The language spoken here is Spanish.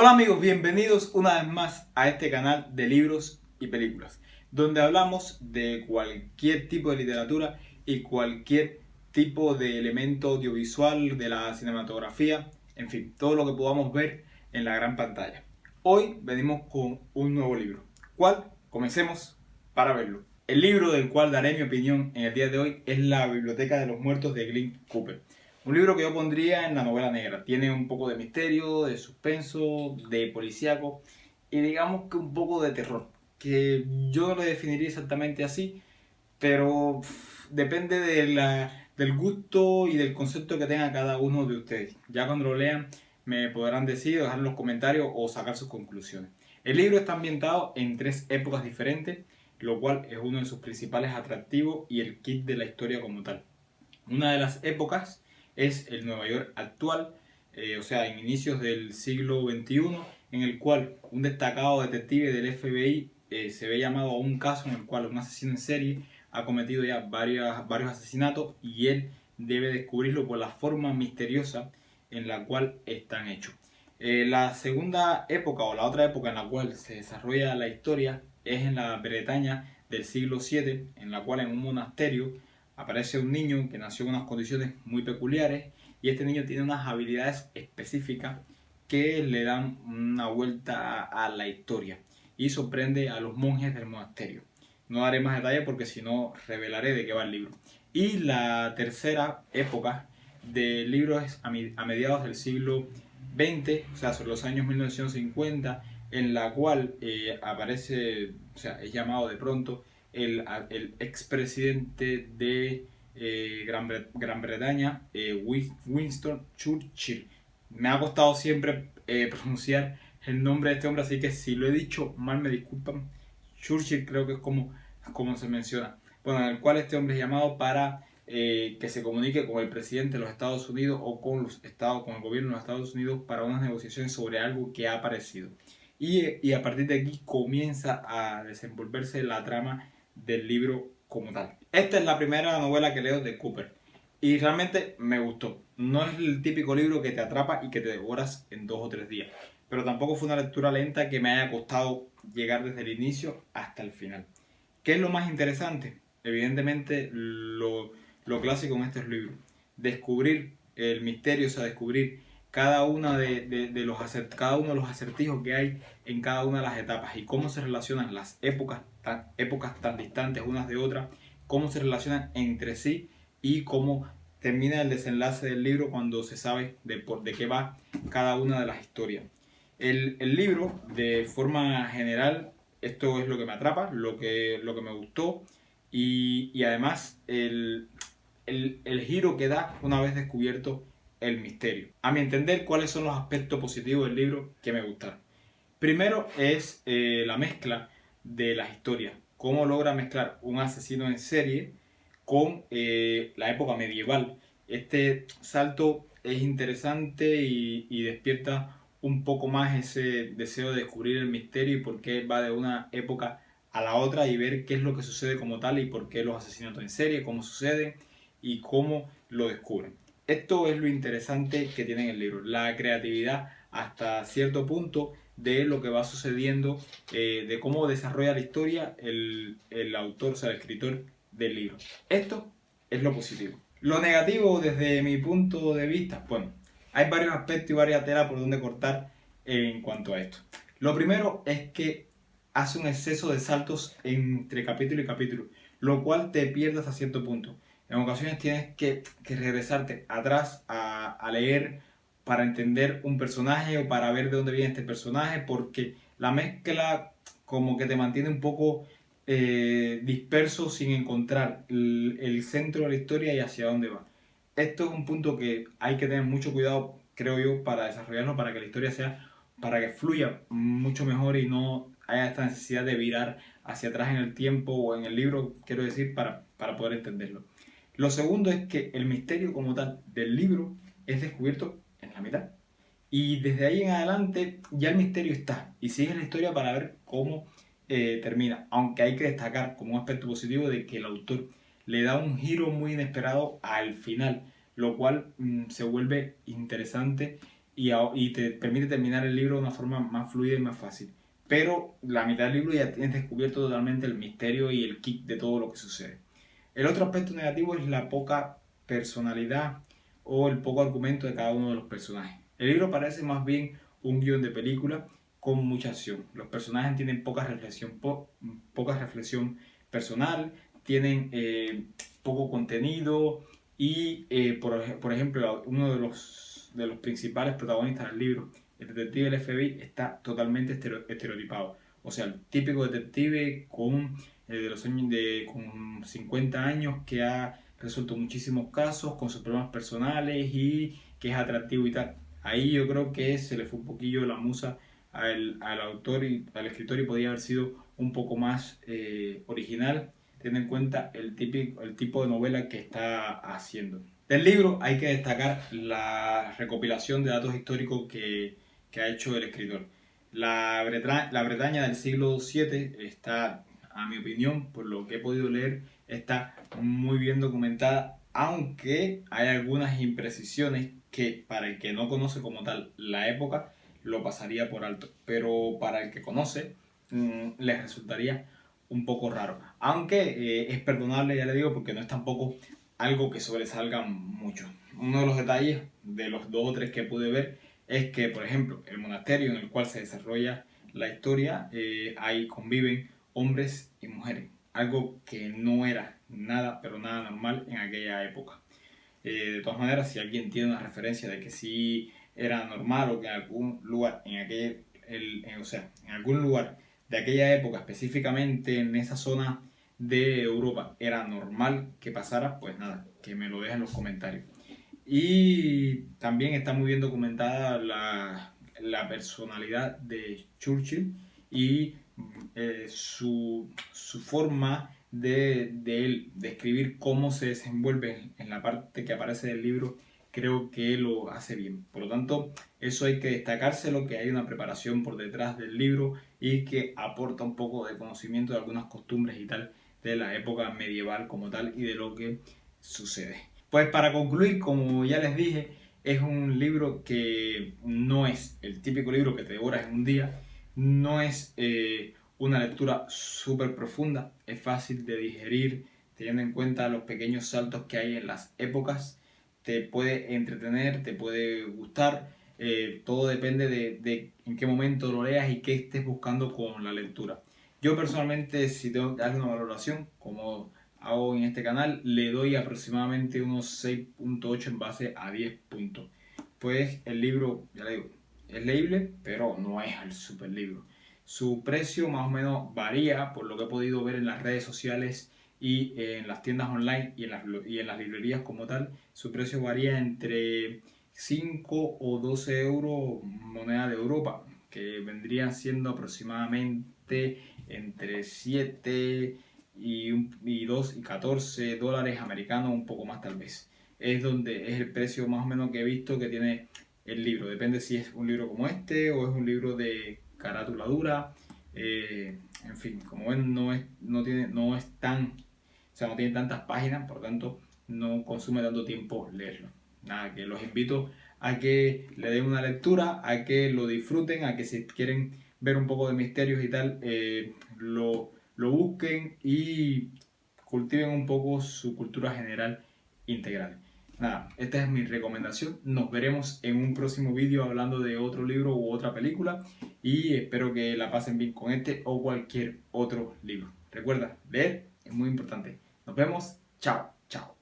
Hola amigos, bienvenidos una vez más a este canal de libros y películas, donde hablamos de cualquier tipo de literatura y cualquier tipo de elemento audiovisual de la cinematografía, en fin, todo lo que podamos ver en la gran pantalla. Hoy venimos con un nuevo libro. ¿Cuál? Comencemos para verlo. El libro del cual daré mi opinión en el día de hoy es La Biblioteca de los Muertos de Glyn Cooper. Un libro que yo pondría en la novela negra. Tiene un poco de misterio, de suspenso, de policíaco y digamos que un poco de terror. Que yo no lo definiría exactamente así, pero depende del gusto y del concepto que tenga cada uno de ustedes. Ya cuando lo lean me podrán decir, dejar en los comentarios o sacar sus conclusiones. El libro está ambientado en tres épocas diferentes, lo cual es uno de sus principales atractivos y el kit de la historia como tal. Una de las épocas es el Nueva York actual, o sea, en inicios del siglo XXI, en el cual un destacado detective del FBI se ve llamado a un caso en el cual un asesino en serie ha cometido ya varios asesinatos y él debe descubrirlo por la forma misteriosa en la cual están hechos. La segunda época o la otra época en la cual se desarrolla la historia es en la Bretaña del siglo VII, en la cual en un monasterio aparece un niño que nació en unas condiciones muy peculiares y este niño tiene unas habilidades específicas que le dan una vuelta a la historia y sorprende a los monjes del monasterio. No daré más detalles porque si no revelaré de qué va el libro. Y la tercera época del libro es a mediados del siglo XX, o sea, sobre los años 1950, en la cual aparece, o sea, es llamado de pronto el expresidente de Gran Bretaña, Winston Churchill. Me ha costado siempre pronunciar el nombre de este hombre, así que si lo he dicho mal me disculpan. Churchill creo que es como se menciona. Bueno, en el cual este hombre es llamado para que se comunique con el presidente de los Estados Unidos o con con el gobierno de los Estados Unidos para unas negociaciones sobre algo que ha aparecido. Y a partir de aquí comienza a desenvolverse la trama del libro como tal. Esta es la primera novela que leo de Cooper y realmente me gustó. No es el típico libro que te atrapa y que te devoras en 2 o 3 días, pero tampoco fue una lectura lenta que me haya costado llegar desde el inicio hasta el final. ¿Qué es lo más interesante? Evidentemente lo clásico en estos libros. Descubrir el misterio, o sea, descubrir cada uno de los acertijos que hay en cada una de las etapas y cómo se relacionan las épocas tan distantes unas de otras, cómo se relacionan entre sí y cómo termina el desenlace del libro cuando se sabe de qué va cada una de las historias. El libro, de forma general, esto es lo que me atrapa, lo que me gustó y además el giro que da una vez descubierto el misterio. A mi entender, ¿cuáles son los aspectos positivos del libro que me gustaron? Primero es la mezcla de las historias. Cómo logra mezclar un asesino en serie con la época medieval. Este salto es interesante y despierta un poco más ese deseo de descubrir el misterio y por qué va de una época a la otra y ver qué es lo que sucede como tal y por qué los asesinatos en serie, cómo suceden y cómo lo descubren. Esto es lo interesante que tiene el libro, la creatividad hasta cierto punto de lo que va sucediendo, de cómo desarrolla la historia el autor, o sea, el escritor del libro. Esto es lo positivo. Lo negativo desde mi punto de vista, bueno, hay varios aspectos y varias telas por donde cortar en cuanto a esto. Lo primero es que hace un exceso de saltos entre capítulo y capítulo, lo cual te pierdes a cierto punto. En ocasiones tienes que regresarte atrás a leer para entender un personaje o para ver de dónde viene este personaje, porque la mezcla como que te mantiene un poco disperso sin encontrar el centro de la historia y hacia dónde va. Esto es un punto que hay que tener mucho cuidado, creo yo, para desarrollarlo, para que la historia sea, para que fluya mucho mejor y no haya esta necesidad de virar hacia atrás en el tiempo o en el libro, quiero decir, para poder entenderlo. Lo segundo es que el misterio como tal del libro es descubierto en la mitad. Y desde ahí en adelante ya el misterio está. Y sigue la historia para ver cómo termina. Aunque hay que destacar como un aspecto positivo de que el autor le da un giro muy inesperado al final, lo cual se vuelve interesante y te permite terminar el libro de una forma más fluida y más fácil. Pero la mitad del libro ya tienes descubierto totalmente el misterio y el kick de todo lo que sucede. El otro aspecto negativo es la poca personalidad o el poco argumento de cada uno de los personajes. El libro parece más bien un guión de película con mucha acción. Los personajes tienen poca reflexión personal, tienen poco contenido y, por ejemplo, uno de los principales protagonistas del libro, el detective del FBI, está totalmente estereotipado. O sea, el típico detective de los años con 50 años que ha resuelto muchísimos casos con sus problemas personales y que es atractivo y tal. Ahí yo creo que se le fue un poquillo la musa al autor y al escritor y podía haber sido un poco más original, teniendo en cuenta el tipo de novela que está haciendo. Del libro hay que destacar la recopilación de datos históricos que ha hecho el escritor. La Bretaña del siglo VII está, a mi opinión, por lo que he podido leer, está muy bien documentada, aunque hay algunas imprecisiones que para el que no conoce como tal la época lo pasaría por alto, pero para el que conoce les resultaría un poco raro, aunque es perdonable, ya le digo, porque no es tampoco algo que sobresalga mucho. Uno de los detalles de los dos o tres que pude ver es que, por ejemplo, el monasterio en el cual se desarrolla la historia, ahí conviven hombres y mujeres, algo que no era nada, pero nada normal en aquella época. De todas maneras, si alguien tiene una referencia de que sí era normal o que en algún lugar, o sea, en algún lugar de aquella época, específicamente en esa zona de Europa, era normal que pasara, pues nada, que me lo dejen en los comentarios. Y también está muy bien documentada la personalidad de Churchill y su forma de él describir cómo se desenvuelve en la parte que aparece del libro, creo que lo hace bien. Por lo tanto, eso hay que destacárselo, que hay una preparación por detrás del libro y que aporta un poco de conocimiento de algunas costumbres y tal de la época medieval como tal y de lo que sucede. Pues para concluir, como ya les dije, es un libro que no es el típico libro que te devoras en un día, no es una lectura súper profunda, es fácil de digerir, teniendo en cuenta los pequeños saltos que hay en las épocas, te puede entretener, te puede gustar, todo depende de en qué momento lo leas y qué estés buscando con la lectura. Yo personalmente, si tengo que darle una valoración, como hago en este canal, le doy aproximadamente unos 6.8 en base a 10 puntos. Pues el libro, ya le digo, es leíble, pero no es el super libro. Su precio más o menos varía, por lo que he podido ver en las redes sociales y en las tiendas online y en las librerías como tal. Su precio varía entre 5 o 12 euros moneda de Europa, que vendrían siendo aproximadamente entre 7 y 2 y 14 dólares americanos, un poco más tal vez. Es donde es el precio más o menos que he visto que tiene el libro. Depende si es un libro como este o es un libro de carátula dura. En fin, como ven, no tiene tantas páginas, por lo tanto no consume tanto tiempo leerlo. Nada, que los invito a que le den una lectura, a que lo disfruten, a que si quieren ver un poco de misterios y tal, lo busquen y cultiven un poco su cultura general integral. Nada, esta es mi recomendación. Nos veremos en un próximo vídeo hablando de otro libro u otra película y espero que la pasen bien con este o cualquier otro libro. Recuerda, leer es muy importante. Nos vemos. Chao, chao.